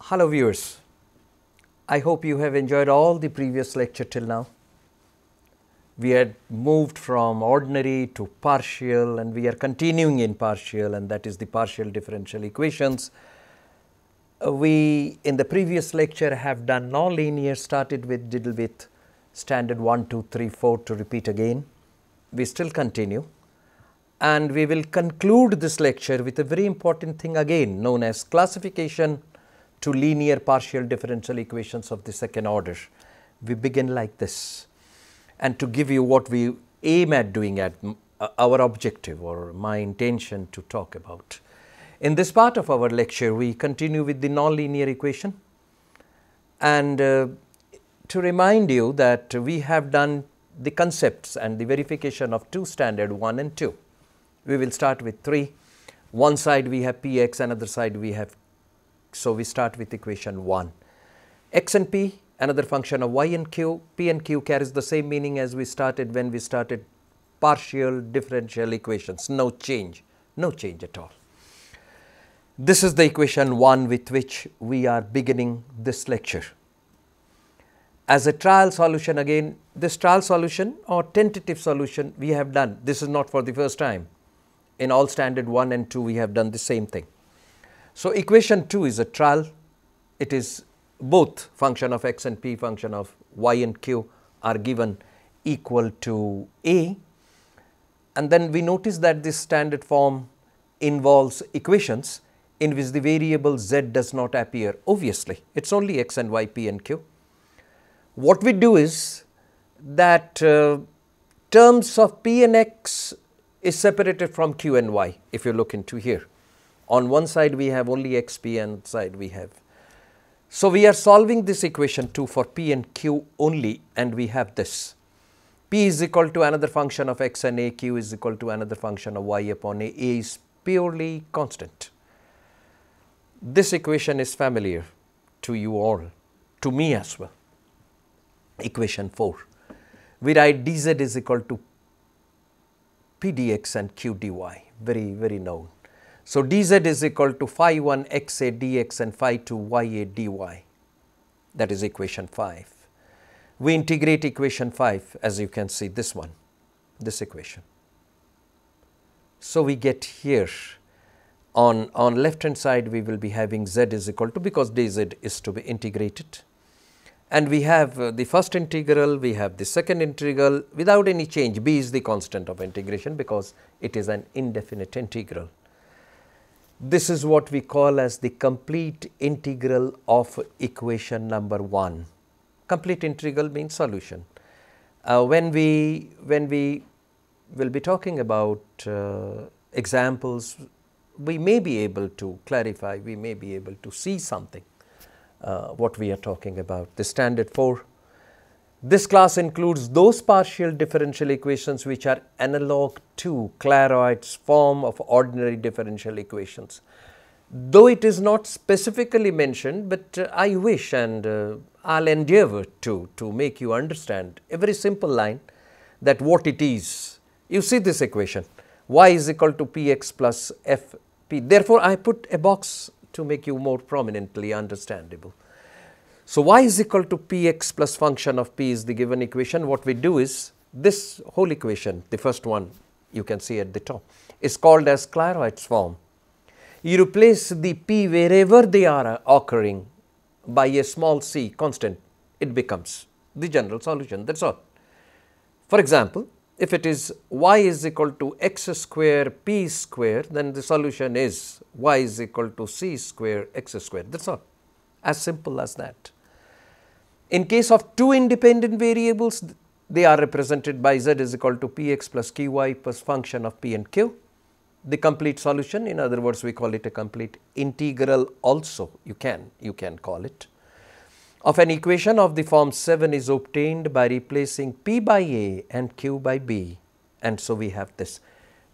Hello viewers, I hope you have enjoyed all the previous lecture till now. We had moved from ordinary to partial and we are continuing in partial, and that is the partial differential equations. We in the previous lecture have done nonlinear, started with standard 1, 2, 3, 4 to repeat again. We still continue and we will conclude this lecture with a very important thing again known as classification to linear partial differential equations of the second order. We begin like this, and to give you what we aim at doing, at our objective or my intention to talk about. In this part of our lecture, we continue with the nonlinear equation, and to remind you that we have done the concepts and the verification of two standard 1 and 2. We will start with 3. One side we have px, another side we have. So, we start with equation 1. X and p, another function of y and q. P and q carries the same meaning as we started when we started partial differential equations. No change at all. This is the equation 1 with which we are beginning this lecture. As a trial solution, again, this trial solution or tentative solution we have done. This is not for the first time. In all standard 1 and 2, we have done the same thing. So, equation 2 is a trial. It is both function of x and p, function of y and q are given equal to a, and then we notice that this standard form involves equations in which the variable z does not appear. Obviously, it is only x and y, p and q. What we do is that terms of p and x is separated from q and y. If you look into here, on one side we have only x, p, and side we have. So, we are solving this equation 2 for p and q only, and we have this. P is equal to another function of x and a, q is equal to another function of y upon a is purely constant. This equation is familiar to you all, to me as well. Equation 4, we write dz is equal to p dx and q dy, very known. So, dz is equal to phi 1 x a dx and phi 2 y a dy, that is equation 5. We integrate equation 5, as you can see, this one, this equation. So, we get here on left hand side we will be having z is equal to, because dz is to be integrated, and we have the first integral, we have the second integral without any change. B is the constant of integration because it is an indefinite integral. This is what we call as the complete integral of equation number 1. Complete integral means solution. When we will be talking about examples, we may be able to clarify, we may be able to see something what we are talking about. The standard 4. This class includes those partial differential equations which are analog to Clairaut's form of ordinary differential equations. Though it is not specifically mentioned, but I wish and I will endeavor to make you understand a very simple line that what it is. You see this equation, y is equal to px plus fp. Therefore, I put a box to make you more prominently understandable. So, y is equal to px plus function of p is the given equation. What we do is this whole equation, the first one you can see at the top, is called as Clairaut's form. You replace the p wherever they are occurring by a small c constant, it becomes the general solution, that is all. For example, if it is y is equal to x square p square, then the solution is y is equal to c square x square, that is all, as simple as that. In case of two independent variables, they are represented by z is equal to px plus qy plus function of p and q. The complete solution, in other words, we call it a complete integral also, you can call it, of an equation of the form 7 is obtained by replacing p by a and q by b, and so we have this.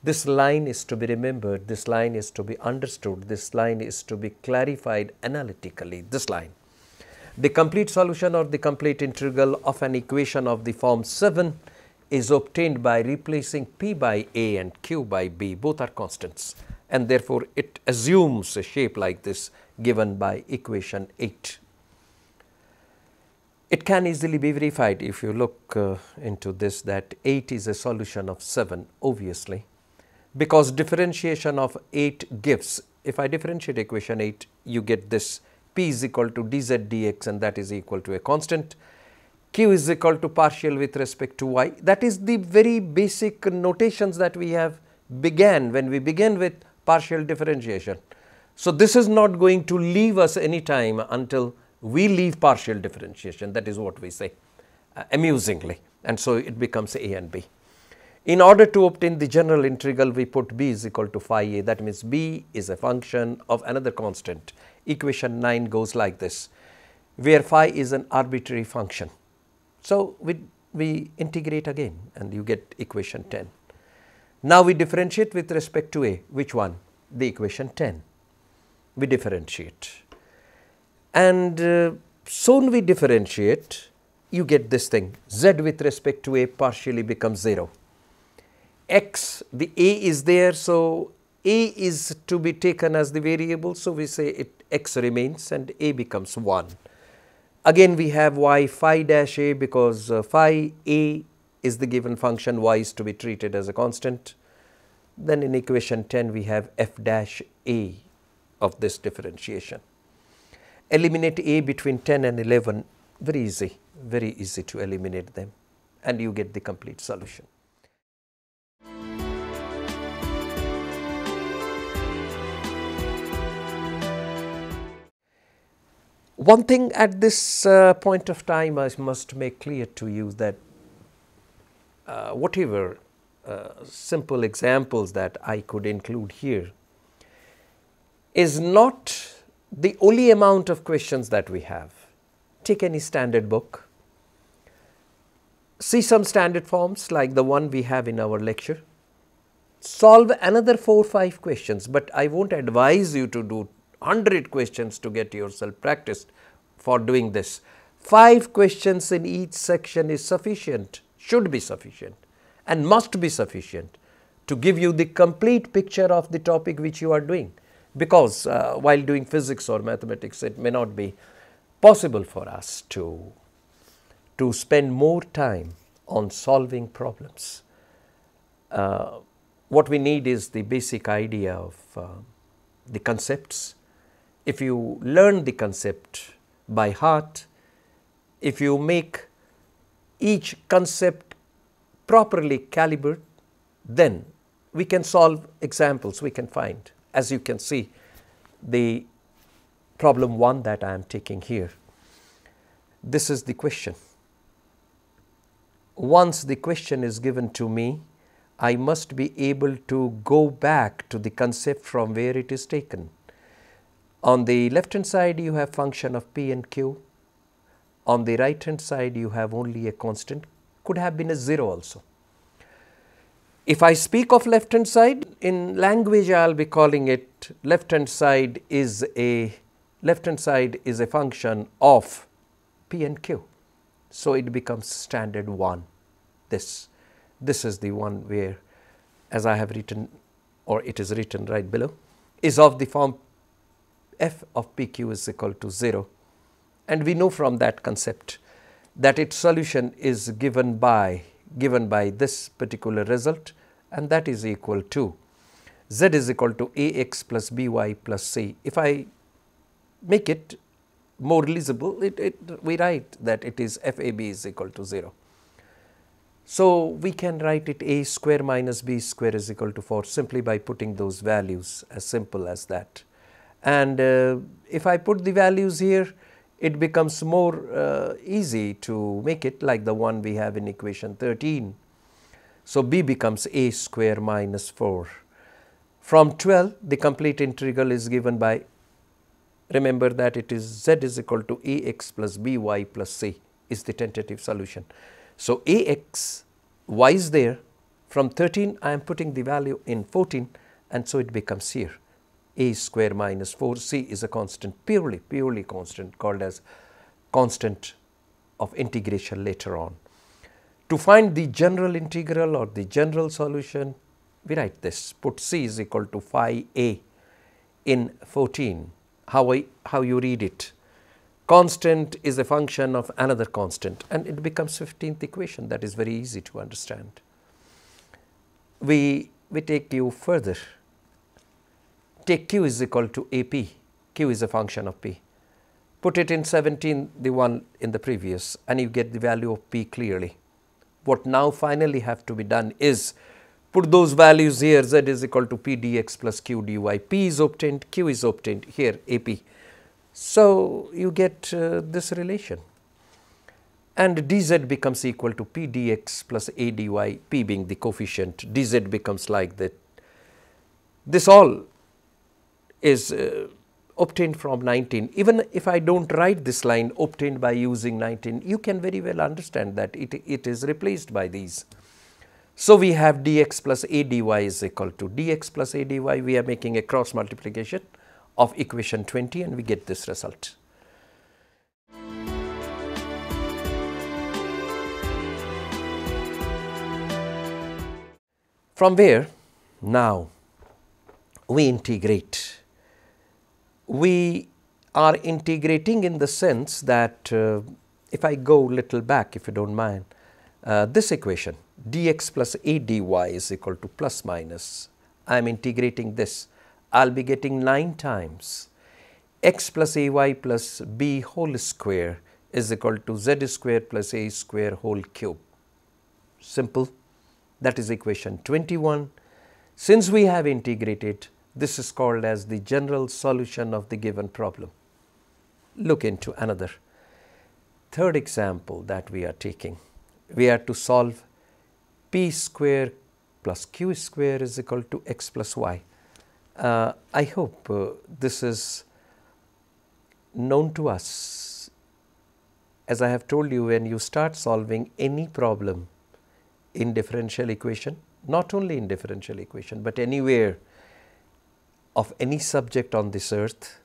This line is to be remembered, this line is to be understood, this line is to be clarified analytically, this line. The complete solution or the complete integral of an equation of the form 7 is obtained by replacing p by a and q by b, both are constants, and therefore it assumes a shape like this. given by equation 8. It can easily be verified if you look into this, that 8 is a solution of 7 obviously, because differentiation of 8 gives, if I differentiate equation 8, you get this p is equal to dz dx, and that is equal to a constant. Q is equal to partial with respect to y. That is the very basic notations that we have began when we began with partial differentiation. So, this is not going to leave us any time until we leave partial differentiation, that is what we say amusingly, and so it becomes a and b. In order to obtain the general integral, we put b is equal to phi a, that means b is a function of another constant. Equation 9 goes like this, where phi is an arbitrary function. So, we integrate again and you get equation 10. Now, we differentiate with respect to a, which one? The equation 10. We differentiate, and soon we differentiate, you get this thing, z with respect to a partially becomes 0. X, the a is there, so a is to be taken as the variable, so we say it x remains and a becomes 1. Again we have y phi dash a, because phi a is the given function, y is to be treated as a constant. Then in equation 10 we have f dash a of this differentiation. Eliminate a between 10 and 11, very easy to eliminate them, and you get the complete solution. One thing at this point of time I must make clear to you, that whatever simple examples that I could include here is not the only amount of questions that we have. Take any standard book, see some standard forms like the one we have in our lecture, solve another 4 or 5 questions, but I won't advise you to do 100 questions to get yourself practiced for doing this. 5 questions in each section is sufficient, should be sufficient, and must be sufficient to give you the complete picture of the topic which you are doing, because while doing physics or mathematics, it may not be possible for us to spend more time on solving problems. What we need is the basic idea of the concepts. If you learn the concept by heart, if you make each concept properly calibrated, then we can solve examples we can find. As you can see, the problem 1 that I am taking here, this is the question. Once the question is given to me, I must be able to go back to the concept from where it is taken. On the left hand side you have function of p and q, on the right hand side you have only a constant, could have been a 0 also. If I speak of left hand side, in language I will be calling it left hand side is a function of p and q. So, it becomes standard 1. This is the one where, as I have written, or it is written right below, is of the form f of pq is equal to 0, and we know from that concept that its solution is given by this particular result, and that is equal to z is equal to ax plus by plus c. If I make it more legible, we write that it is fab is equal to 0. So, we can write it a square minus b square is equal to 4 simply by putting those values, as simple as that. And if I put the values here, it becomes more easy to make it like the one we have in equation 13. So, b becomes a square minus 4. From 12, the complete integral is given by, remember that it is z is equal to ax plus by plus c is the tentative solution. So, ax, y is there, from 13 I am putting the value in 14, and so it becomes here a square minus 4, c is a constant, purely constant, called as constant of integration later on. To find the general integral or the general solution, we write this, put c is equal to phi a in 14, how you read it. Constant is a function of another constant, and it becomes 15th equation. That is very easy to understand. We take Q further. Take Q is equal to AP. Q is a function of P. Put it in 17, the one in the previous, and you get the value of P clearly. What now finally have to be done is put those values here. Z is equal to P dx plus Q dy. P is obtained, Q is obtained here, AP. So you get this relation, and dz becomes equal to P dx plus A dy, P being the coefficient, dz becomes like that. This all is obtained from 19. Even if I don't write this line obtained by using 19, you can very well understand that it is replaced by these. So we have dx plus A dy is equal to dx plus A dy. We are making a cross multiplication of equation 20, and we get this result. From where now we integrate. We are integrating in the sense that if I go little back, if you don't mind, this equation dx plus A dy is equal to plus minus. I am integrating this. I will be getting 9 times x plus ay plus b whole square is equal to z square plus a square whole cube. Simple. That is equation 21. Since we have integrated, this is called as the general solution of the given problem. Look into another third example that we are taking. We are to solve p square plus q square is equal to x plus y. I hope this is known to us. As I have told you, when you start solving any problem in differential equation, not only in differential equation, but anywhere of any subject on this earth,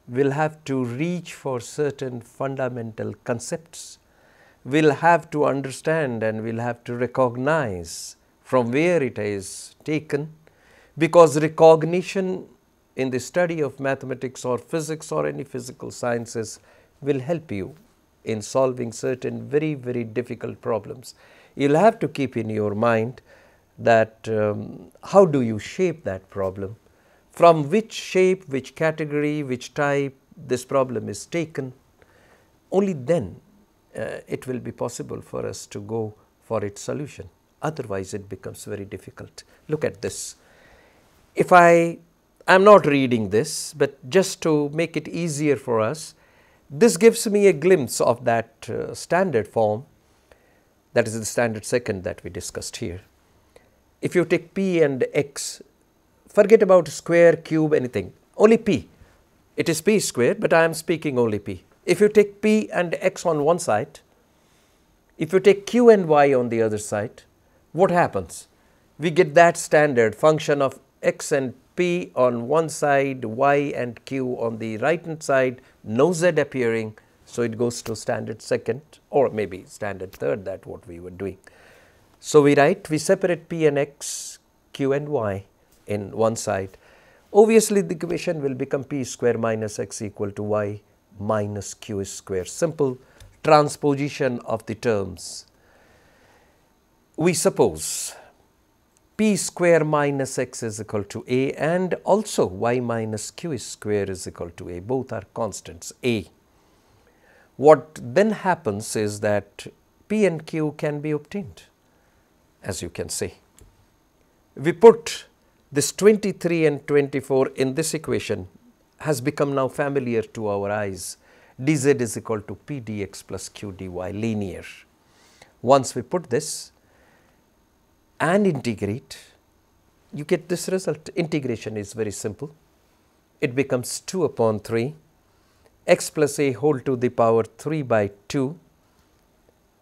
will have to reach for certain fundamental concepts. We'll have to understand and we'll have to recognize from where it is taken, because recognition in the study of mathematics or physics or any physical sciences will help you in solving certain very, very difficult problems. You'll have to keep in your mind that how do you shape that problem, from which shape, which category, which type this problem is taken. Only then it will be possible for us to go for its solution. Otherwise, it becomes very difficult. Look at this. If I am not reading this, but just to make it easier for us, this gives me a glimpse of that standard form, that is the standard second that we discussed here. If you take p and x, forget about square, cube, anything, only p. It is p squared, but I am speaking only p. If you take p and x on one side, if you take q and y on the other side, what happens? We get that standard function of x and p on one side, y and q on the right hand side, no z appearing. So it goes to standard second or maybe standard third, that what we were doing. So we write, we separate p and x, q and y in one side. Obviously, the equation will become p square minus x equal to y minus q square. Simple transposition of the terms. We suppose p square minus x is equal to a, and also y minus q square is equal to a. Both are constants, a. What then happens is that p and q can be obtained, as you can see. We put this 23 and 24 in this equation, has become now familiar to our eyes. Dz is equal to p dx plus q dy, linear. Once we put this and integrate, you get this result. Integration is very simple. It becomes 2 upon 3 x plus a whole to the power 3 by 2,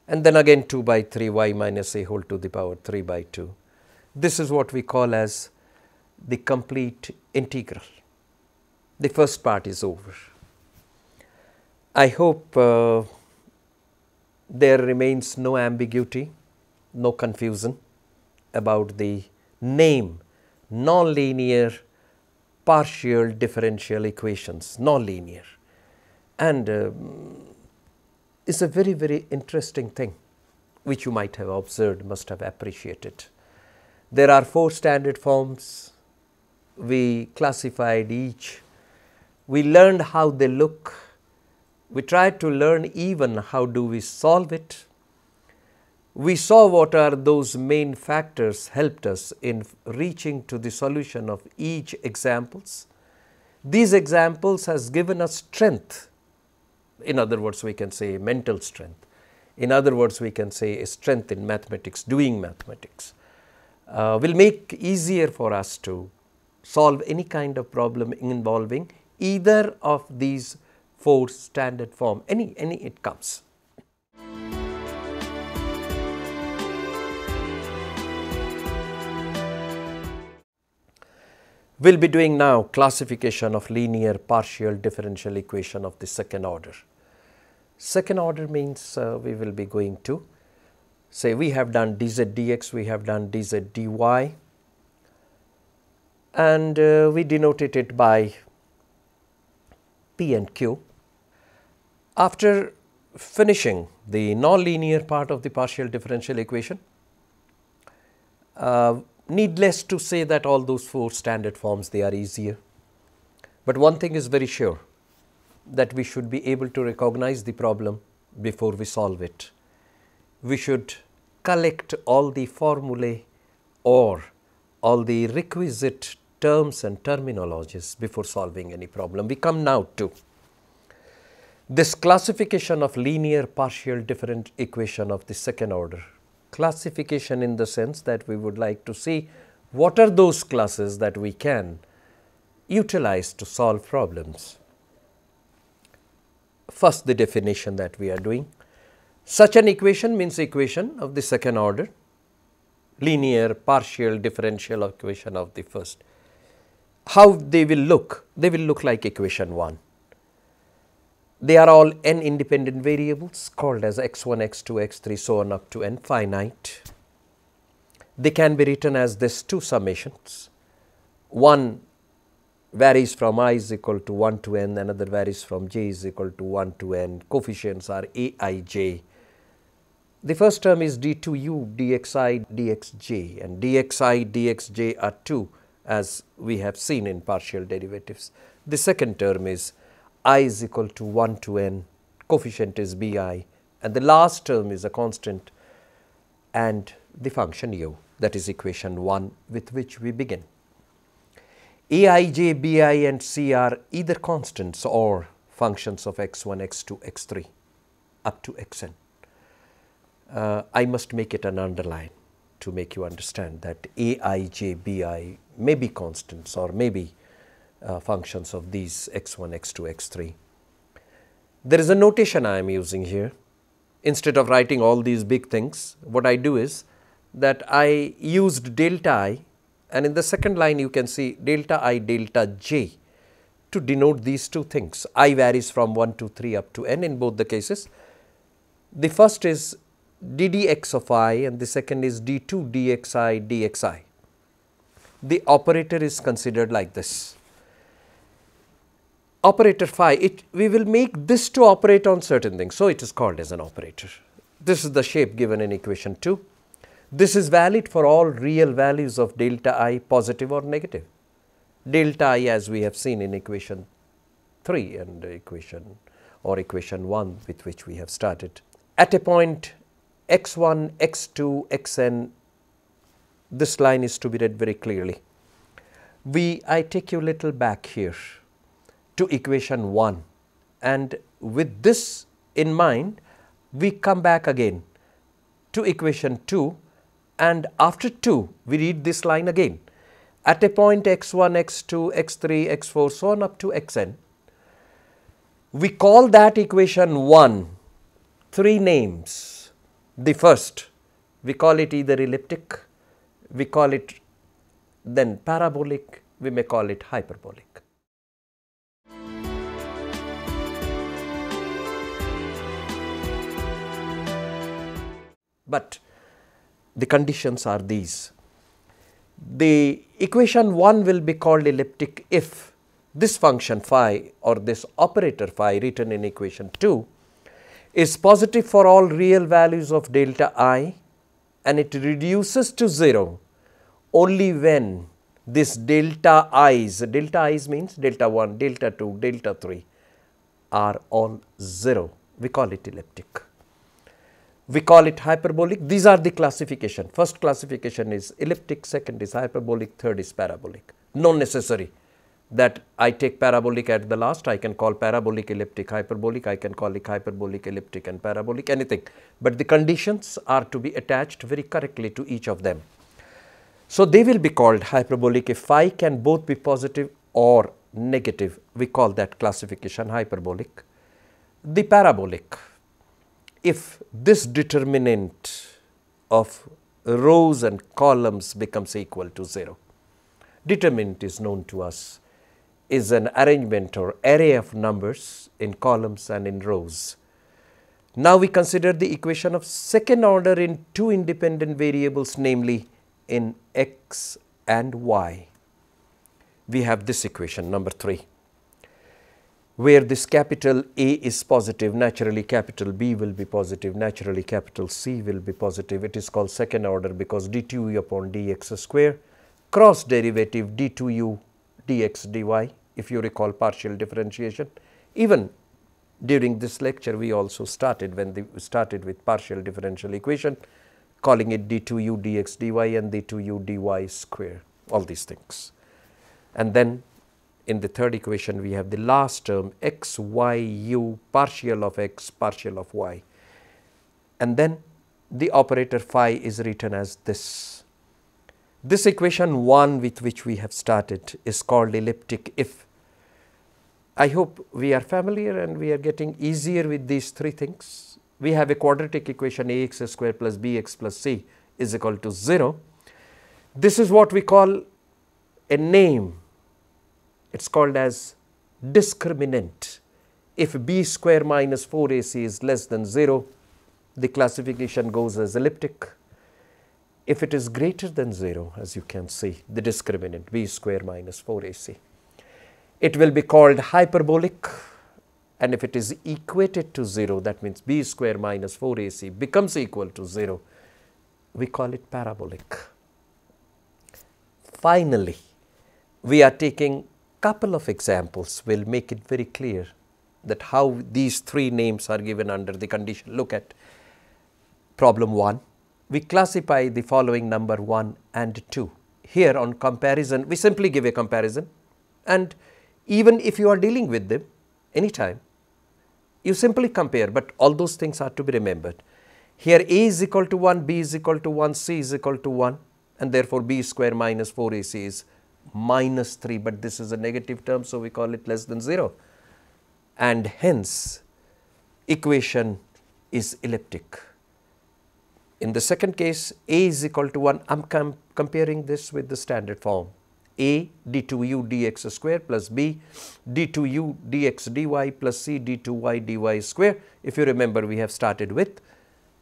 and then again 2 by 3 y minus a whole to the power 3 by 2. This is what we call as the complete integral. The first part is over. I hope there remains no ambiguity, no confusion about the name nonlinear partial differential equations, nonlinear, and it's a very, very interesting thing which you might have observed, must have appreciated. There are 4 standard forms. We classified each. We learned how they look. We tried to learn even how do we solve it. We saw what are those main factors helped us in reaching to the solution of each examples. These examples has given us strength. In other words, we can say mental strength. In other words, we can say a strength in mathematics, doing mathematics. Will make easier for us to solve any kind of problem involving either of these 4 standard form, any it comes. We will be doing now classification of linear partial differential equation of the second order. Second order means we will be going to say we have done dz dx, we have done dz dy, and we denoted it by p and q. After finishing the nonlinear part of the partial differential equation, needless to say that all those 4 standard forms, they are easier. But one thing is very sure, that we should be able to recognize the problem before we solve it. We should collect all the formulae or all the requisite terms and terminologies before solving any problem. We come now to this classification of linear partial differential equation of the second order. Classification in the sense that we would like to see what are those classes that we can utilize to solve problems. First, the definition that we are doing. Such an equation means equation of the second order, linear partial differential equation of the first. How they will look? They will look like equation 1. They are all n independent variables called as x1, x2, x3, so on up to n, finite. They can be written as this 2 summations. One varies from I is equal to 1 to n, another varies from j is equal to 1 to n. Coefficients are aij. The first term is d2u dxi dxj, and dxi dxj are 2 as we have seen in partial derivatives. The second term is I is equal to 1 to n, coefficient is bi, and the last term is a constant and the function u, that is equation 1 with which we begin. aij, bi and c are either constants or functions of x1, x2, x3 up to xn. I must make it an underline to make you understand that aij, bi may be constants or may be functions of these x1, x2, x3. There is a notation I am using here. Instead of writing all these big things, what I do is that I used delta I, and in the second line you can see delta I, delta j to denote these 2 things. I varies from 1 to 3 up to n in both the cases. The first is ddx of I and the second is d2 dxi dxi. The operator is considered like this. Operator phi, we will make this to operate on certain things, so it is called as an operator. This is the shape given in equation 2. This is valid for all real values of delta I, positive or negative. Delta I, as we have seen in equation 3 and equation 1 with which we have started. At a point x1, x2, xn, this line is to be read very clearly. I take you a little back here to equation 1, and with this in mind we come back again to equation 2, and after 2 we read this line again. At a point x1, x2, x3, x4, so on up to xn, we call that equation 1 3 names. The first, we call it either elliptic, we call it then parabolic, we may call it hyperbolic. But the conditions are these. The equation 1 will be called elliptic if this function phi or this operator phi written in equation 2 is positive for all real values of delta I, and it reduces to 0 only when this delta i's means delta 1, delta 2, delta 3 are all 0. We call it elliptic. We call it hyperbolic. These are the classification. First classification is elliptic, second is hyperbolic, third is parabolic. No necessary that I take parabolic at the last. I can call parabolic elliptic hyperbolic, I can call it hyperbolic elliptic and parabolic, anything. But the conditions are to be attached very correctly to each of them. So, they will be called hyperbolic if phi can both be positive or negative. We call that classification hyperbolic. The parabolic, if this determinant of rows and columns becomes equal to 0. Determinant is known to us, is an arrangement or array of numbers in columns and in rows. Now, we consider the equation of second order in two independent variables, namely in x and y. We have this equation number 3, where this capital A is positive, naturally capital B will be positive, naturally capital C will be positive. It is called second order because d2u upon dx square, cross derivative d2u dx dy, if you recall partial differentiation. Even during this lecture, we also started with partial differential equation, calling it d2u dx dy and d2u dy square, all these things. And then in the third equation, we have the last term x, y, u, partial of x, partial of y. And then the operator phi is written as this. This equation 1 with which we have started is called elliptic if. I hope we are familiar and we are getting easier with these three things. We have a quadratic equation ax square plus bx plus c is equal to 0. This is what we call a name. It's called as discriminant. If b square minus 4ac is less than 0, the classification goes as elliptic. If it is greater than 0, as you can see, the discriminant b square minus 4ac, it will be called hyperbolic. And if it is equated to 0, that means b square minus 4ac becomes equal to 0, we call it parabolic. Finally, we are taking couple of examples will make it very clear that how these three names are given under the condition. Look at problem 1. We classify the following number 1 and 2. Here on comparison, we simply give a comparison, and even if you are dealing with them anytime, you simply compare, but all those things are to be remembered. Here a is equal to 1, b is equal to 1, c is equal to 1, and therefore b square minus 4ac is minus 3, but this is a negative term, so we call it less than 0, and hence equation is elliptic. In the second case, a is equal to 1, I am comparing this with the standard form, a d2u dx square plus b d2u dx dy plus c d2y dy square. If you remember, we have started with,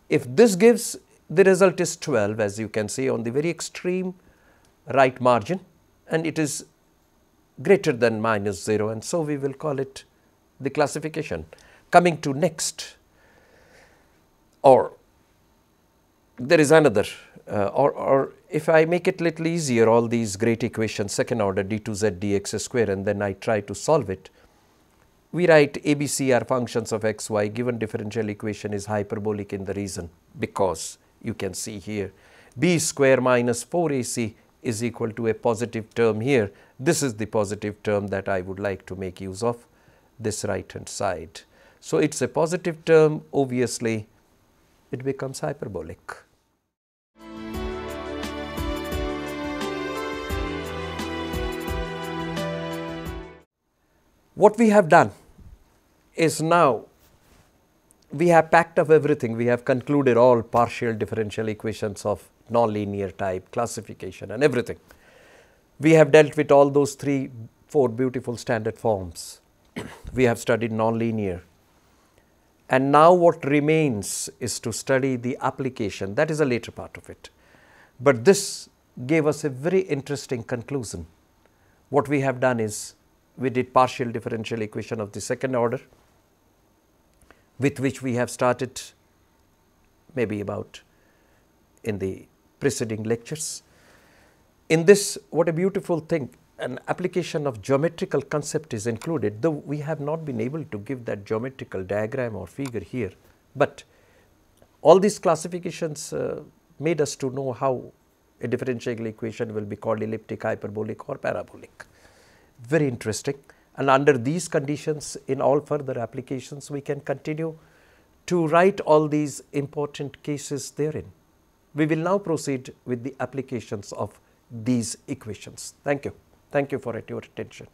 if this gives, the result is 12, as you can see on the very extreme right margin, and it is greater than minus 0, and so we will call it the classification. Coming to next, or there is another, or if I make it little easier, all these great equations, second order d2z dx square, and then I try to solve it, we write ABC are functions of x, y, given differential equation is hyperbolic in the reason, because you can see here b square minus 4ac is equal to a positive term here. This is the positive term that I would like to make use of, this right hand side. So, it is a positive term, obviously it becomes hyperbolic. What we have done is now we have packed up everything. We have concluded all partial differential equations of nonlinear type, classification and everything. We have dealt with all those 4 beautiful standard forms. We have studied nonlinear. And now what remains is to study the application. That is a later part of it. But this gave us a very interesting conclusion. What we have done is we did partial differential equation of the second order, with which we have started maybe about in the preceding lectures. In this, what a beautiful thing, an application of geometrical concept is included, though we have not been able to give that geometrical diagram or figure here, but all these classifications made us to know how a differential equation will be called elliptic, hyperbolic or parabolic. Very interesting, and under these conditions in all further applications we can continue to write all these important cases therein. We will now proceed with the applications of these equations. Thank you. Thank you for your attention.